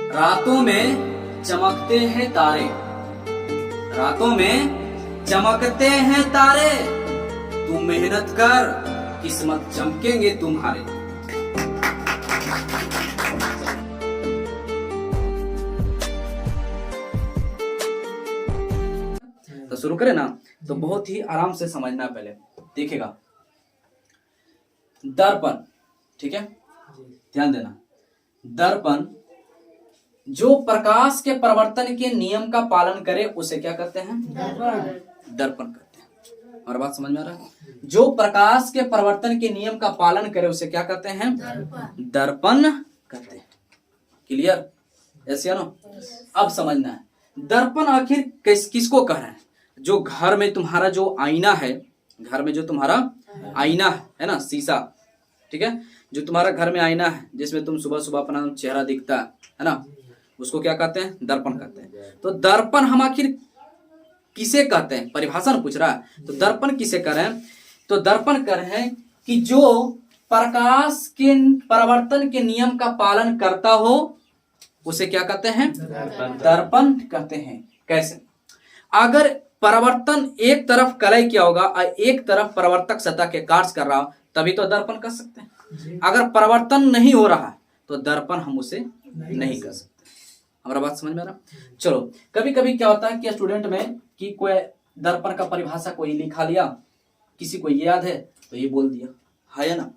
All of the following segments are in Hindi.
रातों में चमकते हैं तारे, रातों में चमकते हैं तारे, तू मेहनत कर किस्मत चमकेंगे तुम्हारे। तो शुरू करें ना, तो बहुत ही आराम से समझना। पहले देखिएगा, दर्पण, ठीक है, ध्यान देना। दर्पण जो प्रकाश के परिवर्तन के नियम का पालन करे उसे क्या कहते हैं? दर्पण कहते हैं। और बात समझ में आ रहा है? जो प्रकाश के परिवर्तन के नियम का पालन करे उसे क्या कहते हैं? दर्पण कहते हैं। क्लियर? ऐसे ना? अब समझना है, दर्पण आखिर किसको कह रहे हैं? जो घर में तुम्हारा जो आईना है, घर में जो तुम्हारा आईना है ना, शीशा, ठीक है, जो तुम्हारा घर में आईना है जिसमें तुम सुबह सुबह अपना चेहरा दिखता है ना, उसको क्या कहते हैं? दर्पण कहते हैं। तो दर्पण हम आखिर किसे कहते हैं? परिभाषा पूछ रहा है। तो दर्पण किसे कह रहे हैं? तो दर्पण कह रहे हैं कि जो प्रकाश के परिवर्तन के नियम का पालन करता हो उसे क्या कहते हैं? दर्पण कहते हैं। कैसे? अगर परिवर्तन एक तरफ कलय किया होगा और एक तरफ परिवर्तक सतह के कार्य कर रहा हो तभी तो दर्पण कर सकते हैं। अगर परिवर्तन नहीं हो रहा है तो दर्पण हम उसे नहीं कर सकते। हमारा बात समझ में आ रहा? चलो, कभी कभी क्या होता है कि स्टूडेंट में कि कोई दर्पण का परिभाषा कोई लिखा लिया, किसी को ये याद है तो ये बोल दिया, है ना,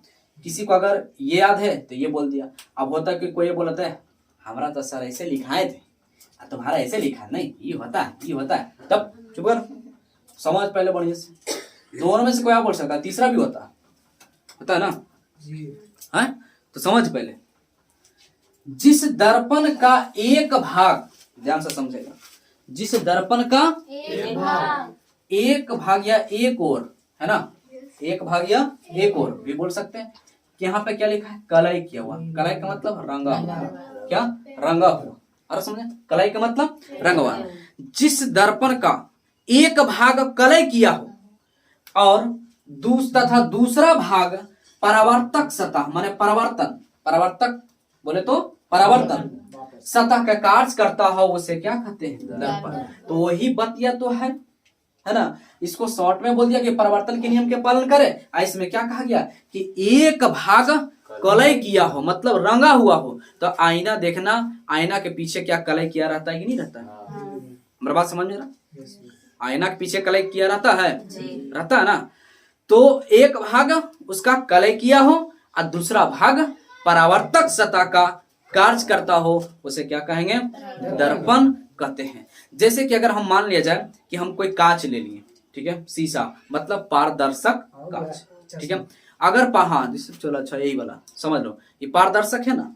किसी को अगर ये याद है तो ये बोल दिया। अब होता है कि कोई ये बोलता है हमारा तो सर ऐसे लिखाए थे, तुम्हारा ऐसे लिखा नहीं, ये होता है, ये होता है। तब चुप कर, समझ पहले बढ़िया से। दोनों में से कोई आप बोल सकता है, तीसरा भी होता है ना है? तो समझ पहले, जिस दर्पण का एक भाग, ध्यान से समझेगा, जिस दर्पण का एक भाग या एक ओर, है ना, एक भाग या एक ओर भी बोल सकते हैं कि यहाँ पे क्या लिखा है? कलय किया हुआ। कलय का मतलब रंगा हुआ। क्या? रंगा हुआ। अरे समझे? कलय का मतलब रंगा हुआ। जिस दर्पण का एक भाग कलय किया हो और तथा दूसरा भाग परावर्तक सतह माने परिवर्तन, परिवर्तक बोले तो परावर्तन सतह का कार्य करता हो उसे क्या कहते हैं? दर्पण। तो वही बतिया तो है ना। इसको शॉर्ट में बोल दिया कि परिवर्तन के नियम के पालन करे। इसमें क्या कहा गया कि एक भाग कलय किया हो मतलब रंगा हुआ हो। तो आईना देखना, आईना के पीछे क्या कलय किया रहता है कि नहीं रहता है? मेरा बात समझ में रहा? आईना के पीछे कलय किया रहता है, रहता है ना। तो एक भाग उसका कलय किया हो और दूसरा भाग परावर्तक सतह का कार्य करता हो उसे क्या कहेंगे? दर्पण कहते हैं। जैसे कि अगर हम मान लिया जाए कि हम कोई कांच ले लिए, ठीक है, शीशा मतलब पारदर्शक कांच, ठीक है। अगर हाँ चलो अच्छा यही वाला समझ लो, ये पारदर्शक है ना।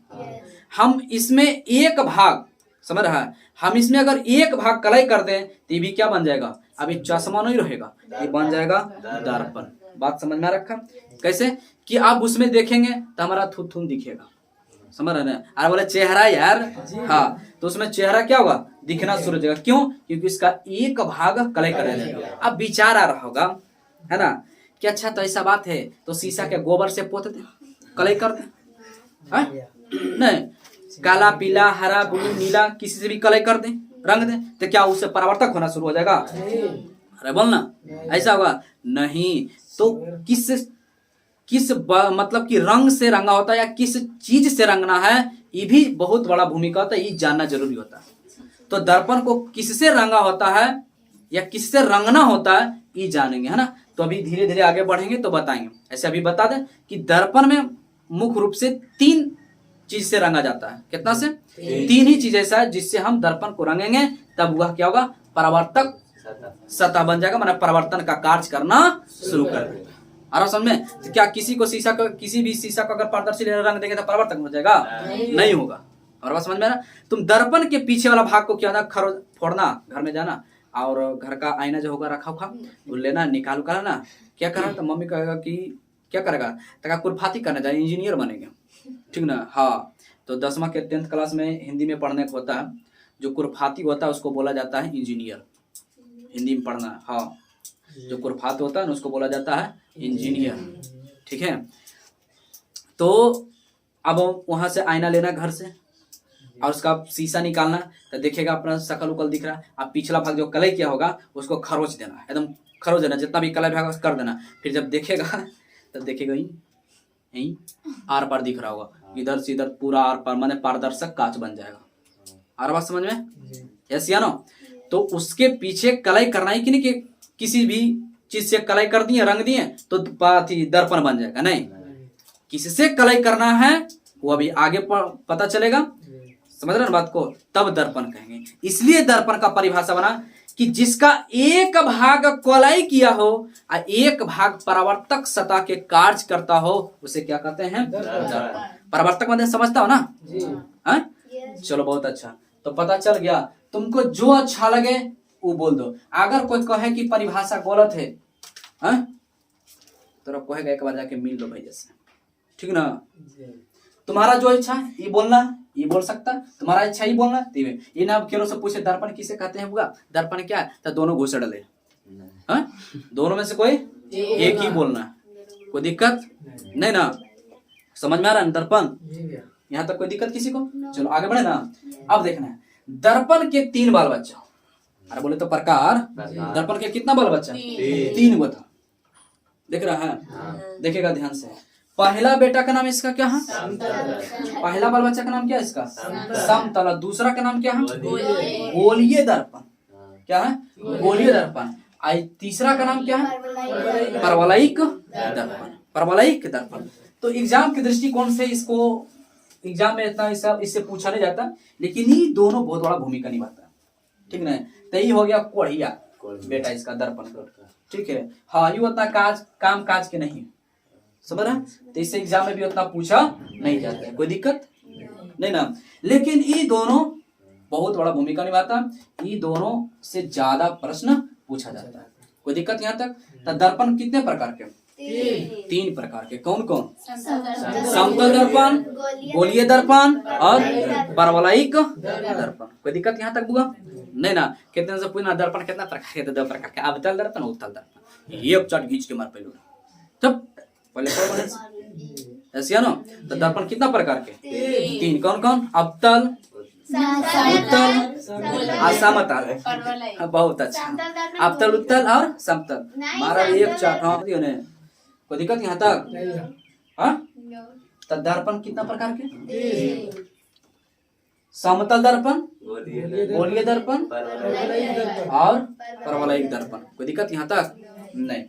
हम इसमें एक भाग, समझ रहा है, हम इसमें अगर एक भाग कलय कर दें तो ये भी क्या बन जाएगा? अभी चश्मा नहीं रहेगा, ये बन जाएगा दर्पण। बात समझ में रखा? कैसे कि आप उसमें देखेंगे तो हमारा थुथुन दिखेगा, समझ रहे हैं? अरे बोले चेहरा यार, हाँ, तो उसमें चेहरा क्या होगा? दिखना शुरू हो जाएगा। क्यों? क्योंकि इसका एक भाग कलय कर जाएगा। अब विचार आ रहा होगा, है ना, कि अच्छा तो ऐसा बात है तो शीशा के गोबर से पोत दे, कलय कर दे, नहीं, काला पीला हरा ब्लू नीला किसी से भी कलय कर दे, रंग दे, तो क्या उससे परावर्तक होना शुरू हो जाएगा? अरे बोलना, ऐसा होगा नहीं। तो किस मतलब कि रंग से रंगा होता है या किस चीज से रंगना है, ये भी बहुत बड़ा भूमिका होता है, ये जानना जरूरी होता है। तो दर्पण को किससे रंगा होता है या किससे रंगना होता है ये जानेंगे, है ना। तो अभी धीरे धीरे आगे बढ़ेंगे तो बताएंगे। ऐसे अभी बता दें कि दर्पण में मुख्य रूप से 3 चीज से रंगा जाता है। कितना से? 3 ही चीज ऐसा है जिससे हम दर्पण को रंगेंगे, तब वह क्या होगा? परावर्तक सतह बन जाएगा, मतलब परिवर्तन का कार्य करना शुरू कर देगा। आराम समझ में? तो क्या किसी को शीशा को, किसी भी शीशा को अगर पारदर्शी रंग देंगे तो परिवर्तन हो जाएगा? नहीं होगा। और बात समझ में ना? तुम दर्पण के पीछे वाला भाग को क्या होना, फोड़ना, घर में जाना और घर का आईना जो होगा रखा हुआ वो लेना, निकाल कर ना, क्या करा तो मम्मी कहेगा कि क्या करेगा? तो कुरफाती करना चाहिए, इंजीनियर बनेंगे, ठीक ना। हाँ, तो 10वीं के 10th क्लास में हिंदी में पढ़ने को होता है, जो कुरफाती होता है उसको बोला जाता है इंजीनियर। हिंदी में पढ़ना, हाँ, जो कुरफात होता है ना उसको बोला जाता है इंजीनियर, ठीक है। तो अब वहां से आईना लेना घर से, और उसका शीशा निकालना, तो देखेगा अपना शकल उकल दिख रहा है। अब पिछला भाग जो कलई किया होगा उसको खरोच देना, एकदम खरोच देना, जितना भी कलई भाग कर देना। फिर जब देखेगा तब देखेगा यहीं आर पार दिख रहा होगा, इधर से इधर पूरा आर पार, माने पारदर्शक कांच बन जाएगा। आ रहा बात समझ में? यस या नो? तो उसके पीछे कलई करना है कि नहीं, कि किसी भी चीज से कलई कर दिए, रंग दिए तो दर्पण बन जाएगा? नहीं, किससे कलई करना है वो अभी आगे पता चलेगा। समझ रहे ना बात को? तब दर्पण कहेंगे। इसलिए दर्पण का परिभाषा बना कि जिसका एक भाग कलई किया हो और एक भाग परावर्तक सतह के कार्य करता हो, उसे क्या कहते हैं? दर्पण। परावर्तक मतलब समझता हो ना? हाँ, चलो बहुत अच्छा। तो पता चल गया। तुमको जो अच्छा लगे वो बोल दो। अगर कोई कहे कि परिभाषा गलत है, तो कहेगा एक बार जाके मिल लो भाई जैसे, ठीक ना? तुम्हारा जो इच्छा है ये बोलना, ये बोल सकता, तुम्हारा इच्छा ही बोलना। ये ना खेलों से पूछे दर्पण किसे कहते हैं? बुआ दर्पण क्या है? तो दोनों घुस डले, दोनों में से कोई एक ही बोलना, कोई दिक्कत नहीं ना? समझ में आ रहा है दर्पण? यहाँ तक कोई दिक्कत किसी को? चलो आगे बढ़े ना। अब देखना है दर्पण के 3 बाल बच्चा। अरे बोले तो प्रकार, दर्पण के कितना बाल बच्चा? 3 बता। देख रहा है? देखेगा ध्यान से। पहला बेटा का नाम इसका क्या है? पहला बाल बच्चा का नाम क्या है इसका? समतल। दूसरा का नाम क्या है? गोलीय दर्पण। क्या है? गोलीय दर्पण। तीसरा का नाम क्या है? परवलयिक दर्पण। परवलयिक दर्पण। तो एग्जाम के दृष्टिकोण से इसको एग्जाम में इतना इससे पूछा नहीं जाता, लेकिन ये दोनों बहुत बड़ा भूमिका निभाता है, ठीक ना? तो ये हो गया कोढ़िया बेटा इसका दर्पण का, ठीक है? हाँ, ये उतना काम काज के नहीं, समझ रहा? तो इससे एग्जाम में भी उतना पूछा नहीं जाता है, कोई दिक्कत नहीं ना? लेकिन ये दोनों बहुत बड़ा भूमिका निभाता है, ये दोनों से ज्यादा प्रश्न पूछा जाता है। कोई दिक्कत यहाँ तक? तो दर्पण कितने प्रकार के? 3 प्रकार के। कौन कौन? समतल दर्पण, गोलीय दर्पण और परवलयिक दर्पण। कोई दिक्कत यहाँ तक बुआ? नहीं ना? कितने से पूछना दर्पण कितना प्रकार के? 2 प्रकार के, अवतल दर्पण, उत्तल दर्पण। एक चट खींच के मार पहले तब पहले ऐसे ना। तो दर्पण कितना प्रकार के? 3। कौन कौन? अवतल, उत्तल, समतल। बहुत अच्छा। अवतल, उत्तल और समतल। मारा एक चाट। हाँ, कोई दिक्कत यहाँ तक? हाँ, तो दर्पण कितना प्रकार के? समतल दर्पण, गोलीय दर्पण और परवलयिक दर्पण। कोई दिक्कत यहाँ तक? नहीं।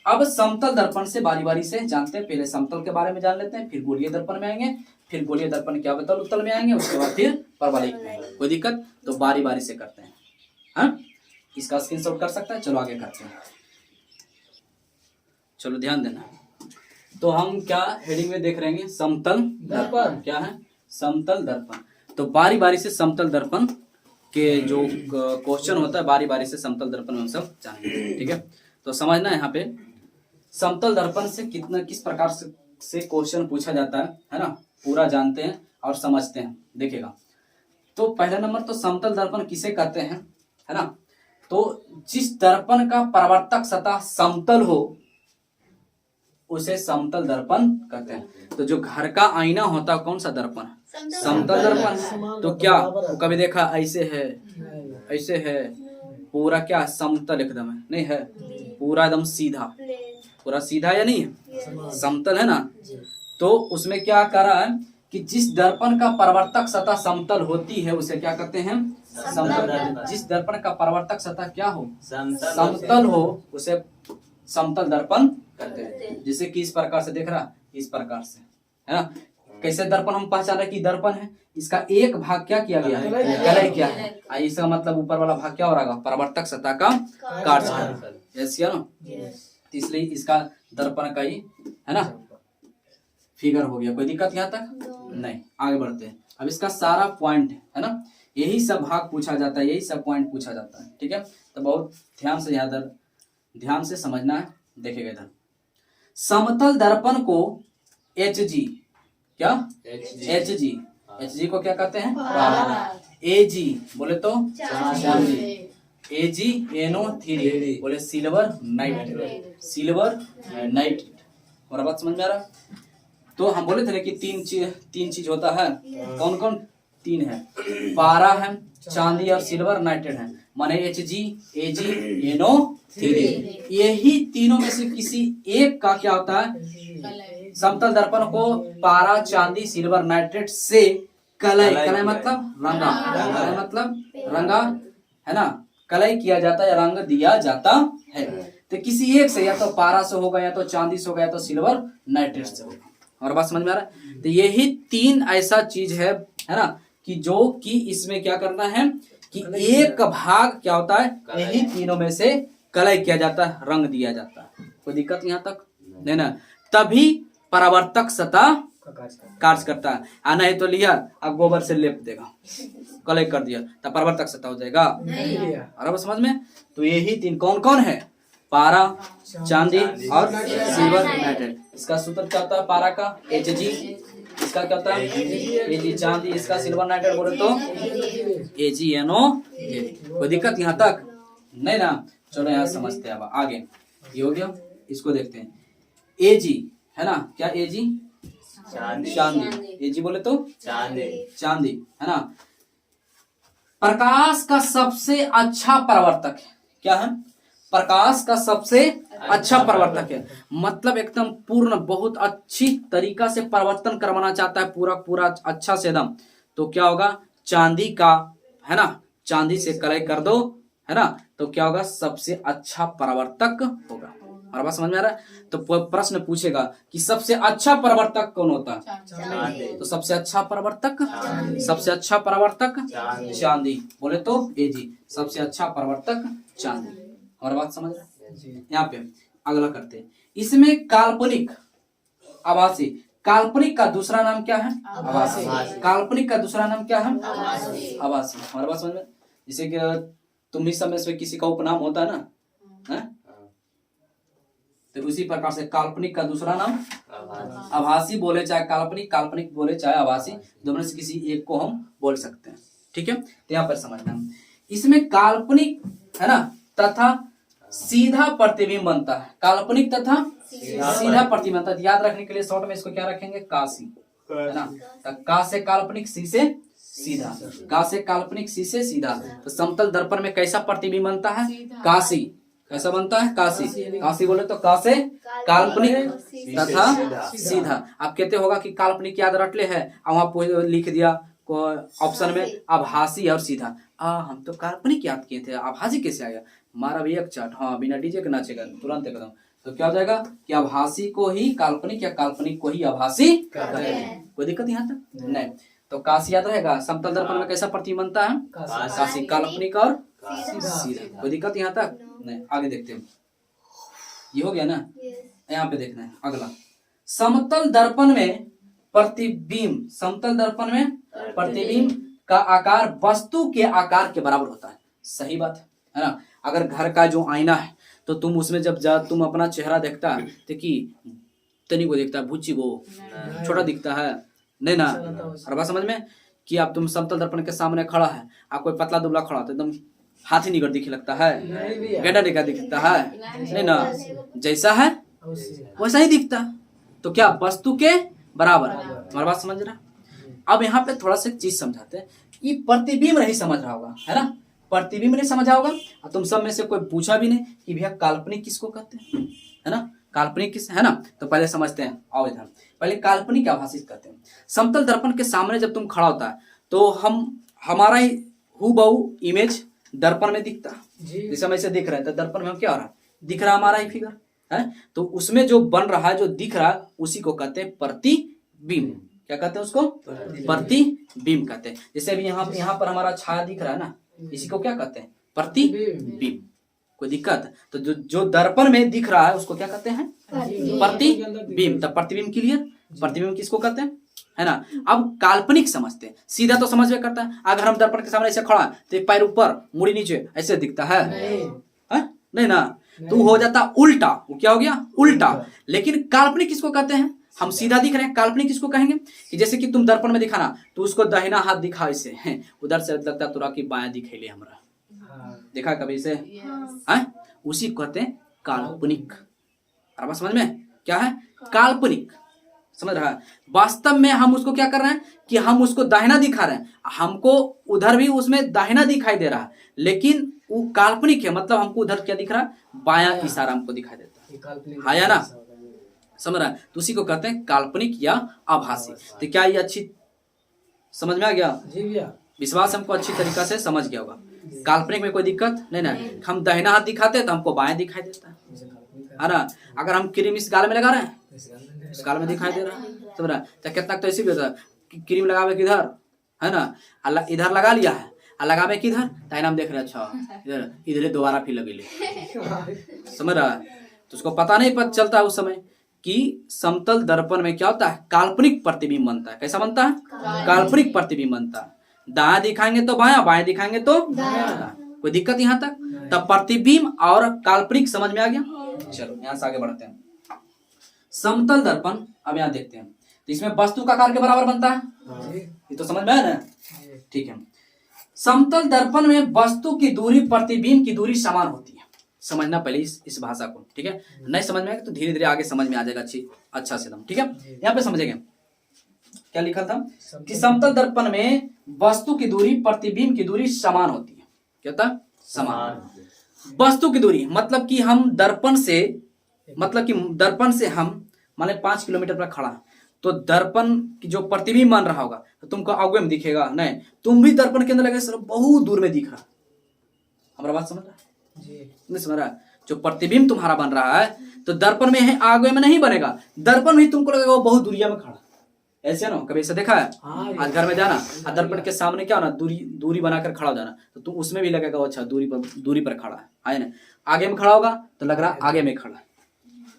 अब समतल दर्पण से बारी बारी से जानते हैं। पहले समतल के बारे में जान लेते हैं, फिर गोलीय दर्पण में आएंगे, फिर गोलीय दर्पण के अवतल उत्तल में आएंगे, उसके बाद फिर परवलयिक में आएंगे। कोई दिक्कत? तो बारी बारी से करते हैं। हाँ, इसका स्क्रीनशॉट कर सकता है। चलो आगे करते हैं। चलो ध्यान देना। तो हम क्या हेडिंग में देख रहे हैं? समतल दर्पण। क्या है? समतल दर्पण। तो बारी बारी से समतल दर्पण के जो क्वेश्चन होता है, बारी बारी से समतल दर्पण में हम सब जानेंगे, ठीक है? तो समझना यहाँ पे समतल दर्पण से किस प्रकार से क्वेश्चन पूछा जाता है ना? पूरा जानते हैं और समझते हैं। देखिएगा, तो पहला नंबर तो समतल दर्पण किसे कहते हैं, है ना? तो जिस दर्पण का परावर्तक सतह समतल हो उसे समतल दर्पण कहते हैं। तो जो घर का आईना होता है, कौन सा दर्पण? समतल दर्पण। तो क्या कभी देखा ऐसे है, ऐसे है, पूरा क्या समतल एकदम है? नहीं है, पूरा एकदम सीधा, पूरा सीधा या नहीं है? समतल है ना? तो उसमें क्या कर रहा है कि जिस दर्पण का परावर्तक सतह समतल होती है उसे क्या कहते हैं? समतल। जिस दर्पण का परावर्तक सतह क्या हो? समतल हो, उसे समतल दर्पण कहते हैं। जैसे कि इस प्रकार से देख रहा, इस प्रकार से, है ना? कैसे दर्पण हम पहचान रहे कि दर्पण है? इसका एक भाग क्या किया गया है? कलई किया है। इसका मतलब ऊपर वाला भाग क्या हो रहा? परावर्तक सतह का कार्य। यस या नो? इसलिए इसका दर्पण का ही, है ना, फिगर हो गया। कोई दिक्कत यहाँ तक? नहीं। आगे बढ़ते हैं। अब इसका सारा पॉइंट है ना, यही सब भाग पूछा जाता है, यही सब पॉइंट पूछा जाता है, ठीक है? तो बहुत ध्यान से समझना है। देखिएगा इधर, समतल दर्पण को HG, क्या? HG को क्या कहते हैं? AG बोले तो AG NO3 बोले सिल्वर नाइट्रेट। और बात समझ में आ रहा? तो हम बोले थे कि तीन चीज होता है। कौन कौन तीन है, पारा है, चांदी और सिल्वर नाइट्रेट है, माने Hg, Ag, NO3। यही तीनों में से किसी एक का क्या होता है, समतल दर्पण को पारा, चांदी, सिल्वर नाइट्रेट से कलय, कलय मतलब रंगा, कलय मतलब रंगा है ना, कलय किया जाता है या रंग दिया जाता है। तो किसी एक से, या तो पारा से होगा, या तो चांदी से होगा, या तो सिल्वर नाइट्रेट से होगा। और बात समझ में आ रहा है? तो यही तीन ऐसा चीज है ना, कि जो कि इसमें क्या करना है कि एक भाग क्या होता है, यही तीनों में से कलय किया जाता है, रंग दिया जाता है। कोई दिक्कत यहाँ तक नहीं ना? तभी परावर्तक सतह कार्य करता है। आना है तो लिया, अब गोबर से लेप देगा, कलय कर दिया, तब परावर्तक सतह हो जाएगा। और समझ में? तो यही तीन कौन कौन है, पारा, चांदी और सिल्वर नाइट्रेट। इसका सूत्र क्या होता है, पारा का Hg, इसका क्या होता है Ag, चांदी, इसका सिल्वर नाइट्रेट बोले तो AgNO। कोई दिक्कत यहाँ तक नहीं ना? चलो यहाँ समझते हैं। अब आगे ये हो गया, इसको देखते हैं। Ag है ना, क्या Ag, चांदी, Ag बोले तो चांदी है ना। प्रकाश का सबसे अच्छा परावर्तक है, क्या है, प्रकाश का सबसे अच्छा परावर्तक है, मतलब एकदम पूर्ण, बहुत अच्छी तरीका से परिवर्तन करवाना चाहता है पूरा पूरा अच्छा से एकदम, तो क्या होगा, चांदी का है ना, चांदी से कलय कर दो है ना, तो क्या होगा, सबसे अच्छा परावर्तक होगा। और बात समझ में आ रहा है? तो प्रश्न पूछेगा कि सबसे अच्छा परावर्तक कौन होता है, तो सबसे अच्छा परावर्तक, सबसे अच्छा परावर्तक चांदी बोले तो Ag, सबसे अच्छा परावर्तक चांदी। और बात समझ रहे हैं? यहाँ पे अगला करते हैं। इसमें काल्पनिक, आभासी, काल्पनिक का दूसरा नाम क्या है, आभासी, काल्पनिक का दूसरा नाम क्या है, आभासी। हमारे बात समझ में? जैसे कि तुम भी समय से किसी का उपनाम होता है ना, तो उसी प्रकार से काल्पनिक का दूसरा नाम आभासी बोले चाहे काल्पनिक, काल्पनिक बोले चाहे आभासी, दोनों से किसी एक को हम बोल सकते हैं। ठीक है, तो यहाँ पर समझना, इसमें काल्पनिक है ना तथा सीधा प्रतिबिंब बनता है, काल्पनिक तथा सीधा प्रतिबिंब बनता है। याद रखने के लिए शॉर्ट में इसको क्या रखेंगे, कासी है ना, तो का से काल्पनिक, सी से सीधा, का से काल्पनिक, सी से सीधा। तो समतल दर्पण में कैसा प्रतिबिंब बनता है, कासी, कैसा बनता है, कासी, कासी बोले तो का से काल्पनिक तथा सीधा। आप कहते होगा कि काल्पनिक याद रट ले है, वहां लिख दिया ऑप्शन में आभासी और सीधा। हम तो काल्पनिक याद किए थे, आभासी कैसे आ गया, मारा भी एक चाट, हाँ बिना डीजे के नाचेगा तुरंत एकदम। तो क्या हो जाएगा कि आभासी को ही काल्पनिक या काल्पनिक को ही आभासी, कोई दिक्कत यहाँ तक नहीं। तो काशी याद रहेगा, समतल दर्पण में कैसा प्रतिबिंब बनता है, काशी, काल्पनिक और सीधा। कोई दिक्कत यहाँ तक नहीं। आगे देखते हैं, ये हो गया ना। यहाँ पे देखना है अगला, समतल दर्पण में प्रतिबिंब, समतल दर्पण में प्रतिबिंब का आकार वस्तु के आकार के बराबर होता है। सही बात है ना। अगर घर का जो आईना है तो तुम उसमें जब तुम अपना चेहरा देखता है तो कि तनी को देखता है, भुच्ची को छोटा दिखता है नहीं ना। और बात समझ में कि आप तुम समतल दर्पण के सामने खड़ा है, आप कोई पतला दुबला खड़ा तो एकदम हाथी निकट दिखे लगता है, गेंडा निकट दिखता है नहीं ना, जैसा है वैसा ही दिखता। तो क्या वस्तु के बराबर, हमारी बात समझ रहा। अब यहाँ पे थोड़ा सा चीज समझाते हैं कि प्रतिबिंब नहीं समझ रहा होगा है ना, प्रतिबिंब नहीं समझा होगा। और तुम सब में से कोई पूछा भी नहीं कि भैया काल्पनिक किसको कहते हैं, है ना, काल्पनिक किस है ना। तो पहले समझते हैं, आओ इधर, पहले काल्पनिक आभासी कहते हैं। समतल दर्पण के सामने जब तुम खड़ा होता है तो हमारा ही हूबहू इमेज दर्पण में दिखता है, जैसे हम ऐसे दिख रहे हैं, तो दर्पण में हम क्या हो रहा है, दिख रहा हमारा ही फिगर है, तो उसमें जो बन रहा है, जो दिख रहा है, उसी को कहते हैं प्रतिबिंब। क्या कहते हैं उसको, प्रतिबिंब कहते हैं। जैसे अभी यहाँ पर हमारा छाया दिख रहा है ना, इसी को क्या कहते हैं, प्रतिबिंब। कोई दिक्कत, तो जो दर्पण में दिख रहा है उसको क्या कहते हैं, प्रतिबिंब। तब प्रतिबिंब क्लियर, प्रतिबिंब किसको कहते हैं, है ना। अब काल्पनिक समझते हैं, सीधा तो समझ में करता है। अगर हम दर्पण के सामने ऐसे खड़ा है तो एक पैर ऊपर मुड़ी नीचे ऐसे दिखता है नहीं ना, तो हो जाता उल्टा, वो क्या हो गया, उल्टा। लेकिन काल्पनिक किसको कहते हैं, हम सीधा दिख रहे हैं, काल्पनिक किसको कहेंगे कि जैसे कि तुम दर्पण में दिखाना तो उसको दाहिना हाथ दिखा ऐसे है, उधर से लगता है तुरा की बायां दिखेले हमरा, देखा कभी से है, उसी को कहते हैं काल्पनिक। समझ में क्या है, काल्पनिक, समझ रहा है। वास्तव में हम उसको क्या कर रहे हैं कि हम उसको दाहिना दिखा रहे हैं, हमको उधर भी उसमें दाहिना दिखाई दे रहा है, लेकिन वो काल्पनिक है, मतलब हमको उधर क्या दिख रहा है, बायां इशारा हमको दिखाई देता है, हाँ या ना, समझ रहा है। तो उसी को कहते हैं काल्पनिक या आभासी। तो क्या ये अच्छी समझ में आ गया? विश्वास हमको अच्छी तरीका से समझ गया होगा। काल्पनिक में कोई दिक्कत नहीं ना, हम दाहिना हाथ दिखाते हैं तो हमको बायां दिखाई देता है ना। अगर हम क्रीम इस गाल में लगा रहे हैं, इस गाल में दिखाई दे रहा है, समझ रहा है। तो कितना तो ऐसे भी होता है, क्रीम लगावे किधर है ना, इधर लगा लिया है, लगावे किधर, ताइना हम देख रहे हैं, अच्छा इधर इधर दोबारा फिर लगे ले, समझ रहा है। तो उसको पता नहीं पता चलता उस समय कि समतल दर्पण में क्या होता है, काल्पनिक प्रतिबिंब बनता है। कैसा बनता है? काल्पनिक प्रतिबिंब बनता है। दायां दिखाएंगे तो बायां, बाएं दिखाएंगे तो दायां। कोई दिक्कत यहाँ तक? तब प्रतिबिंब और काल्पनिक समझ में आ गया। चलो यहाँ से आगे बढ़ते हैं। समतल दर्पण अब यहाँ देखते हैं, तो इसमें वस्तु का आकार के बराबर बनता है, ये तो समझ में आया ना, ठीक है। समतल दर्पण में वस्तु की दूरी प्रतिबिंब की दूरी समान होती है। समझना पहले इस भाषा को, ठीक है। नहीं समझ में आएगा तो धीरे धीरे आगे समझ में आ जाएगा अच्छा से, ठीक है। यहाँ पे समझेंगे क्या लिखा था कि समतल दर्पण में वस्तु की दूरी प्रतिबिंब की दूरी समान होती है। क्या था? समान। वस्तु की दूरी मतलब कि हम दर्पण से, मतलब कि दर्पण से हम माने 5 किलोमीटर पर खड़ा, तो दर्पण की जो प्रतिबिंब मान रहा होगा तो तुमको आगे में दिखेगा नहीं, तुम भी दर्पण के अंदर लगे सर बहुत दूर में दिख रहा। हमारा बात समझ रहा है? नहीं समझ रहा है? जो प्रतिबिंब तुम्हारा बन रहा है तो दर्पण में है, आगे में नहीं बनेगा, दर्पण भी तुमको लगेगा वो बहुत दूरिया में खड़ा। ऐसे ना कभी ऐसा देखा है? आज घर में जाना, दर्पण के सामने क्या होना, दूरी बनाकर खड़ा हो जाना, तो तुम उसमें भी लगेगा अच्छा दूरी पर खड़ा है ना। आगे में खड़ा होगा तो लग रहा आगे में खड़ा है।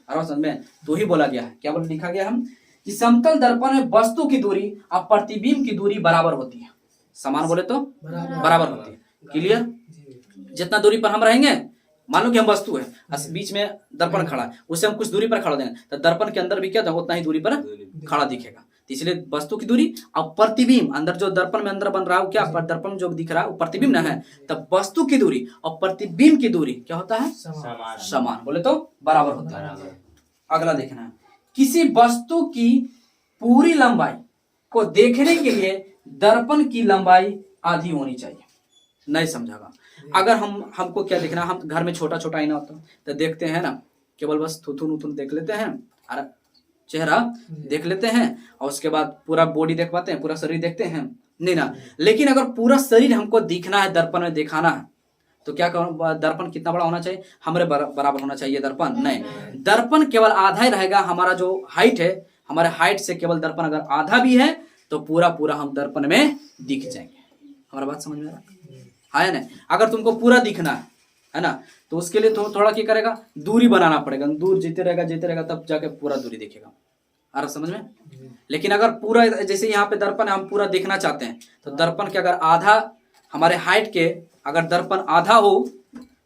और समझ में तो ही बोला गया है, क्या बोल लिखा गया हम कि समतल दर्पण में वस्तु की दूरी और प्रतिबिंब की दूरी बराबर होती है। समान बोले तो बराबर होती है। क्लियर? जितना दूरी पर हम रहेंगे, मान लो कि हम वस्तु है, बीच में दर्पण खड़ा है, उससे हम कुछ दूरी पर खड़ा देंगे तो दर्पण के अंदर भी क्या उतना ही दूरी पर खड़ा दिखेगा। इसलिए वस्तु की दूरी और प्रतिबिंब, अंदर जो दर्पण में अंदर बन रहा है क्या दर्पण जो दिख रहा है वो प्रतिबिंब ना है, तब वस्तु की दूरी और प्रतिबिंब की दूरी क्या होता है? समान बोले तो बराबर होता है। अगला देखना है, किसी वस्तु की पूरी लंबाई को देखने के लिए दर्पण की लंबाई आधी होनी चाहिए। नहीं समझागा? अगर हमको क्या देखना, हम घर में छोटा छोटा आईना होता तो देखते हैं ना, केवल बस थुथुन उथुन देख लेते हैं और चेहरा देख लेते हैं और उसके बाद पूरा बॉडी देख पाते हैं, पूरा शरीर देखते हैं नहीं ना। लेकिन अगर पूरा शरीर हमको दिखना है, दर्पण में दिखाना है, तो क्या दर्पण कितना बड़ा होना चाहिए? हमारे बराबर होना चाहिए दर्पण? नहीं, दर्पण केवल आधा ही रहेगा। हमारा जो हाइट है, हमारे हाइट से केवल दर्पण अगर आधा भी है तो पूरा हम दर्पण में दिख जाएंगे। हमारा बात समझ में आ रहा है ना? अगर तुमको पूरा दिखना है ना, तो उसके लिए थोड़ा क्या करेगा, दूरी बनाना पड़ेगा, दूर जीते रहेगा तब जाके पूरा दूरी दिखेगा। आ रहा समझ में? लेकिन अगर पूरा, जैसे यहाँ पे दर्पण हम पूरा देखना चाहते हैं तो दर्पण के अगर आधा हमारे हाइट के, अगर दर्पण आधा हो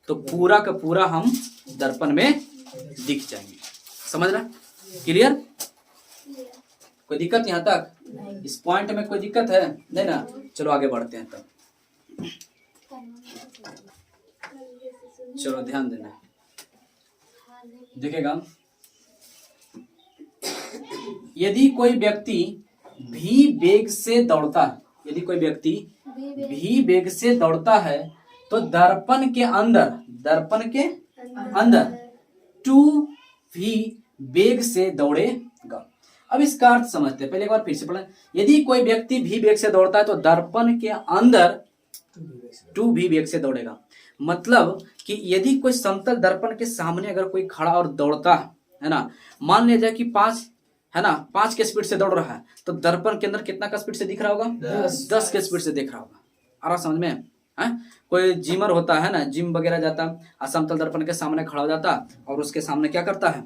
तो पूरा का पूरा हम दर्पण में दिख जाएंगे। समझ रहा? क्लियर? कोई दिक्कत यहाँ तक? इस पॉइंट में कोई दिक्कत है नहीं ना? चलो आगे बढ़ते हैं तब। चलो ध्यान देना, देखिएगा, यदि कोई व्यक्ति भी वेग से दौड़ता है, यदि कोई व्यक्ति भी वेग से दौड़ता है तो दर्पण के अंदर 2 भी वेग से दौड़ेगा। अब इसका अर्थ समझते हैं, पहले एक बार फिर से पढ़ें। यदि कोई व्यक्ति भी वेग से दौड़ता है तो दर्पण के अंदर 2 भी वेग से दौड़ेगा। मतलब कि यदि कोई समतल दर्पण के सामने अगर कोई खड़ा और दौड़ता है ना, मान लिया जाए कि 5 है ना, 5 के स्पीड से दौड़ रहा है, तो दर्पण के अंदर कितना का स्पीड से दिख रहा होगा? 10 के स्पीड से दिख रहा होगा। आ रहा समझ में है? कोई जिमर होता है ना, जिम वगैरह जाता, समतल दर्पण के सामने खड़ा हो जाता और उसके सामने क्या करता है,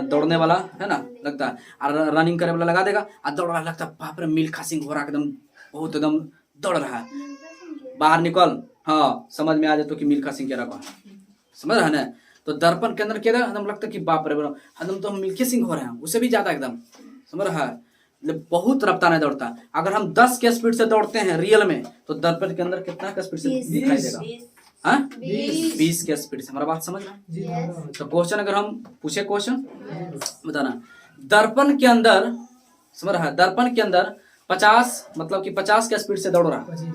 दौड़ने वाला है ना लगता है, और रनिंग करे वाला लगा देगा और दौड़ रहा, लगता है बाप रे मिल्खा सिंह हो रहा है, एकदम बहुत एकदम दौड़ रहा है, बाहर निकल, हाँ समझ में आ जाए तो कि मिल्खा सिंह क्या रहा, समझ रहा है ना। तो दर्पण के अंदर क्या एकदम लगता है कि बाप रे एकदम तो हम मिल्खा सिंह हो रहे हैं, उससे भी ज्यादा एकदम, समझ रहा है, मतलब बहुत रफ्तार नहीं दौड़ता। अगर हम 10 के स्पीड से दौड़ते हैं रियल में तो दर्पण के अंदर कितना का स्पीड से दिखाई देगा? 20 के स्पीड से। हमारा बात समझ रहा है? तो क्वेश्चन अगर हम पूछे, क्वेश्चन बताना दर्पण के अंदर, समझ रहा है, दर्पण के अंदर 50 मतलब कि 50 के स्पीड से दौड़ रहा है,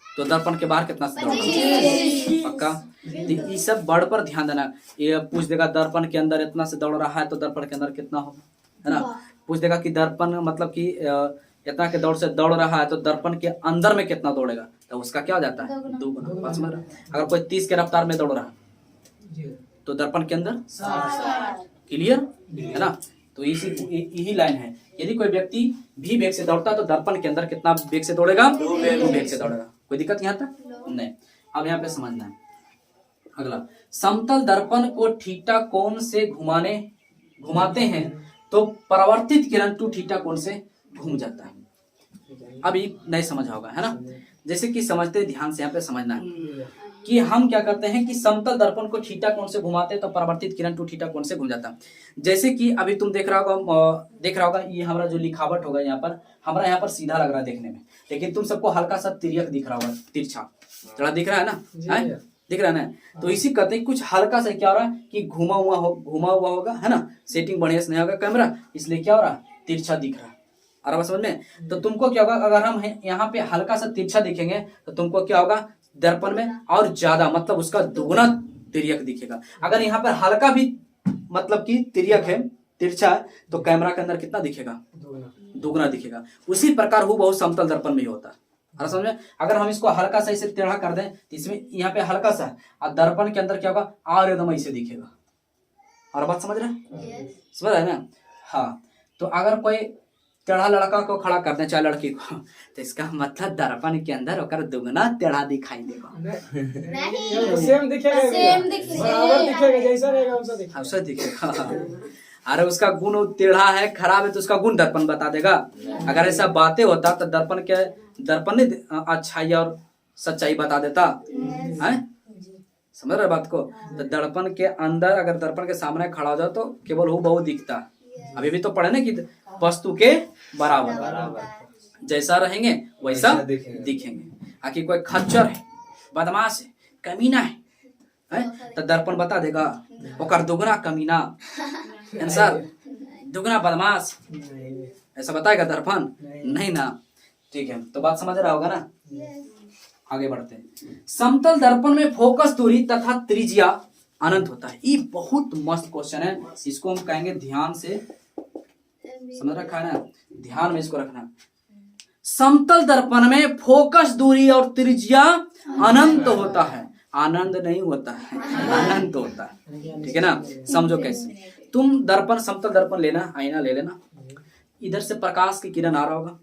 तो दर्पण के बाहर कितना से दौड़ रहा है? पक्का। तो ये सब वर्ड पर ध्यान देना। ये पूछ देगा दर्पण के अंदर इतना से दौड़ रहा है तो दर्पण के अंदर कितना होगा, है ना। पूछ देगा कि दर्पण मतलब कि इतना के दौड़ से दौड़ रहा है तो दर्पण के अंदर में कितना दौड़ेगा, तो उसका क्या हो जाता है? 2 गुना। बात समझ रहा है? अगर कोई 30 के रफ्तार में दौड़ रहा है तो दर्पण के अंदर 60। क्लियर है ना। तो यही लाइन है। यदि कोई व्यक्ति भी वेग से दौड़ता है तो दर्पण के अंदर कितना वेग से दौड़ेगा? 2 वेग से दौड़ेगा। कोई दिक्कत यहाँ तक नहीं। अब यहाँ पे समझना है अगला, समतल दर्पण को थीटा कोण से घुमाते हैं तो परावर्तित किरण 2 थीटा कोण से घूम जाता है। अभी नहीं समझ होगा, है ना। जैसे कि समझते ध्यान से यहाँ पे समझना है कि हम क्या करते हैं कि समतल दर्पण को थीटा कोण से घुमाते हैं तो परावर्तित किरण 2 थीटा कोण से घूम जाता है। जैसे कि अभी तुम देख रहा होगा ये हमारा जो लिखावट होगा यहाँ पर, हमारा यहाँ पर सीधा लग रहा है देखने में, लेकिन तुम सबको हल्का सा तिर्यक दिख रहा होगा, तिरछा थोड़ा दिख रहा है ना, दिख रहा है ना। तो इसी कहते हैं कुछ हल्का सा क्या हो रहा है कि घुमा हुआ होगा, है ना, सेटिंग बढ़िया से नहीं होगा कैमरा, इसलिए क्या हो रहा है, तिरछा दिख रहा है। और अब समझ में, तो तुमको क्या होगा, अगर हम यहाँ पे हल्का सा तिरछा दिखेंगे तो तुमको क्या होगा, दर्पण में और ज्यादा मतलब उसका दुगुना तिर्यक दिखेगा। अगर यहाँ पर हल्का भी मतलब कि तिर्यक है, तिरछा है, तो कैमरा के अंदर कितना दिखेगा, दुगुना दिखेगा। उसी प्रकार बहुत समतल दर्पण में ही होता है। समझ में, अगर हम इसको हल्का सा इसे टेढ़ा कर दें तो इसमें यहाँ पे हल्का सा है और दर्पण के अंदर क्या होगा, और एकदम ऐसे दिखेगा। और बात समझ रहे हैं? समझ रहे हैं ना। हाँ, तो अगर कोई टेढ़ा लड़का को खड़ा कर दे चाहे लड़की को, तो इसका मतलब दर्पण के अंदर होकर दुगना टेढ़ा दिखाई देगा। सेम दिखेगा जैसा रहेगा वैसा दिखेगा। अरे उसका गुण टेढ़ा है, खराब है, तो उसका गुण दर्पण बता देगा। अगर ऐसा बातें होता तो दर्पण ने अच्छाई और सच्चाई बता देता है। समझ रहे बात को। तो दर्पण के अंदर अगर दर्पण के सामने खड़ा हो जाओ तो केवल हूबहू दिखता। अभी भी तो पढ़े ना कि वस्तु के बराबर जैसा रहेंगे वैसा दिखेंगे। आखिर कोई खच्चर है, बदमाश है, कमीना है, तो दर्पण बता देगा ओकर दुगना कमीना, आंसर दुगना बदमाश, ऐसा बताएगा दर्पण? नहीं ना। ठीक है, तो बात समझ रहा होगा ना। आगे बढ़ते हैं। समतल दर्पण में फोकस दूरी तथा त्रिज्या अनंत होता है। ये बहुत मस्त क्वेश्चन है, इसको हम कहेंगे ध्यान से समझ रखा है ना, ध्यान में इसको रखना। समतल दर्पण में फोकस दूरी और त्रिज्या अनंत होता है, आनंद नहीं होता है, अनंत होता है। ठीक है ना। समझो कैसे, तुम दर्पण, समतल दर्पण लेना, आईना ले लेना, इधर से प्रकाश की किरण आ रहा होगा,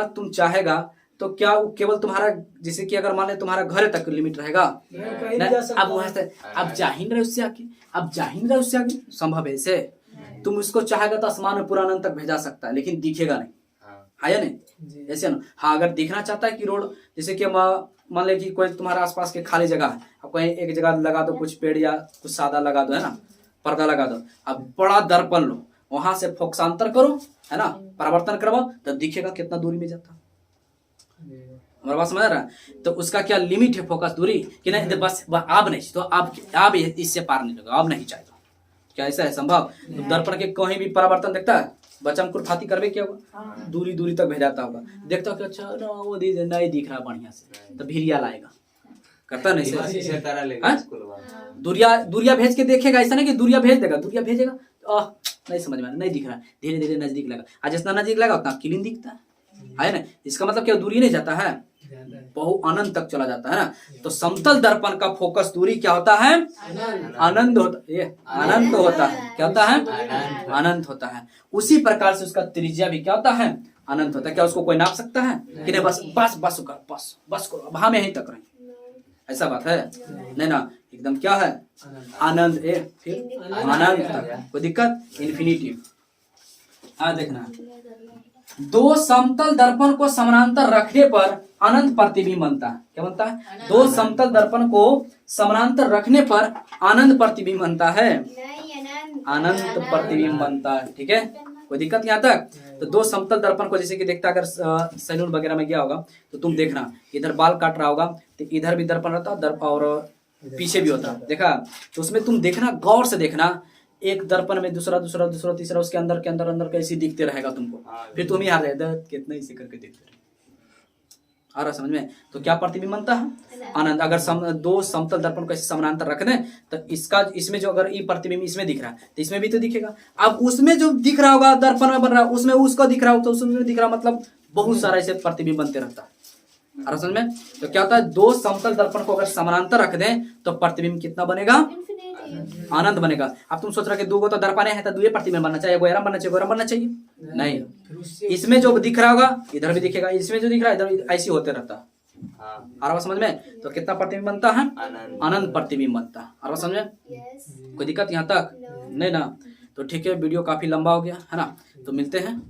तुम चाहेगा तो क्या केवल तुम्हारा, जैसे कि अगर मान ले तुम्हारा घर तक लिमिट रहेगा, अब वहां से अब जा ही नहीं रहे उससे आगे, अब जा ही नहीं रहे उससे आगे, संभव है ऐसे। तुम उसको चाहेगा तो आसमान में पूरा अनंत तक भेजा सकता है, लेकिन दिखेगा नहीं, है या नहीं, ऐसे ना। हाँ, अगर दिखना चाहता है कि रोड, जैसे कि मान ले कि कोई तुम्हारा आसपास के खाली जगह है, अब कहीं एक जगह लगा दो कुछ पेड़ या कुछ सादा लगा दो, है ना, पर्दा लगा दो, अब बड़ा दर्पण लो, वहां से फोकसांतर करो, है ना, परिवर्तन करवाओ, तो दिखेगा कितना दूरी में जाता। हमारा बात समझ रहा है। तो उसका क्या लिमिट है फोकस दूरी कि नहीं, बस आप नहीं तो आप इससे पार नहीं होगा, आप नहीं चाहिए तो क्या ऐसा है संभव? तो दर्पण के कहीं भी परिवर्तन देखता है, बच्चा में कुर्फाती करवे क्या होगा, दूरी दूरी तक भेजाता होगा, देखता कि अच्छा वो नहीं दिख रहा बढ़िया से, तो भिरिया लाएगा, करता नहीं दूरिया भेज के देखेगा, ऐसा नहीं कि दूरिया भेज देगा, दूरिया भेजेगा नहीं समझ में नहीं दिख रहा, धीरे धीरे नजदीक लगा, आज जितना नजदीक लगा उतना क्लीन दिखता है ना। इसका मतलब क्या दूरी नहीं जाता है, बहुत अनंत तक चला जाता है ना। तो समतल दर्पण का फोकस दूरी क्या होता है, अनंत होता, ये अनंत होता है, क्या होता है, अनंत होता है। उसी प्रकार से उसका त्रिज्या भी क्या होता है, अनंत होता है। क्या उसको कोई नाप सकता है कि नहीं, बस बस बस बस बस करो, अब हम यहीं तक रहे, ऐसा बात है नहीं ना, एकदम क्या है, आनंद, फिर अनंत तक, कोई दिक्कत, इन्फिनिटी। हाँ देखना, दो समतल दर्पण को समानांतर रखने पर अनंत प्रतिबिंब बनता है। क्या बनता है? दो समतल दर्पण को समानांतर रखने पर अनंत प्रतिबिंब बनता है, अनंत प्रतिबिंब बनता है। ठीक है, कोई दिक्कत यहाँ तक? तो दो समतल दर्पण को, जैसे कि देखता, अगर सैलून वगैरह में गया होगा तो तुम देखना, इधर बाल काट रहा होगा तो इधर भी दर्पण रहता और पीछे भी होता, देखा? तो उसमें तुम देखना, गौर से देखना एक दर्पण में दूसरा दूसरा दूसरा तीसरा, उसके अंदर के अंदर कैसे दिखते रहेगा तुमको, फिर तुम ही हार जाए कितना इसे करके देखते रहे। आ रहा समझ में? तो क्या प्रतिबिंब बनता है? आनंद। अगर दो समतल दर्पण को ऐसे समानांतर रख दें तो इसमें जो अगर ये प्रतिबिंब इसमें दिख रहा है तो इसमें भी तो दिखेगा। अब उसमें जो दिख रहा होगा दर्पण में बन रहा है उसमें उसको दिख रहा हो तो उसमें दिख रहा, मतलब बहुत सारा ऐसे प्रतिबिंब बनते रहता है। आ रहा समझ में? तो क्या होता है, दो समतल दर्पण को अगर समानांतर रख दें तो प्रतिबिंब कितना बनेगा? आनंद बनेगा। अब तुम सोच रहे कि दो तो दर्पणे है तो दो प्रतिबिंब बनना चाहिए, गोयरम बनना चाहिए, गोयरम बनना चाहिए नहीं। इसमें जो दिख रहा होगा इधर भी दिखेगा, इसमें जो दिख रहा है इधर, ऐसे होते रहता है। आ रहा समझ में? तो कितना प्रतिबिंब बनता है? आनंद प्रतिबिंब बनता है। आ रहा समझ में? कोई दिक्कत यहाँ तक नहीं ना? तो ठीक है, वीडियो काफी लंबा हो गया है ना, तो मिलते हैं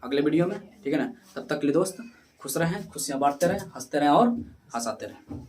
अगले वीडियो में, ठीक है ना? तब तक के लिए दोस्त खुश रहें, खुशियां बांटते रहें, हंसते रहें और हंसाते रहें।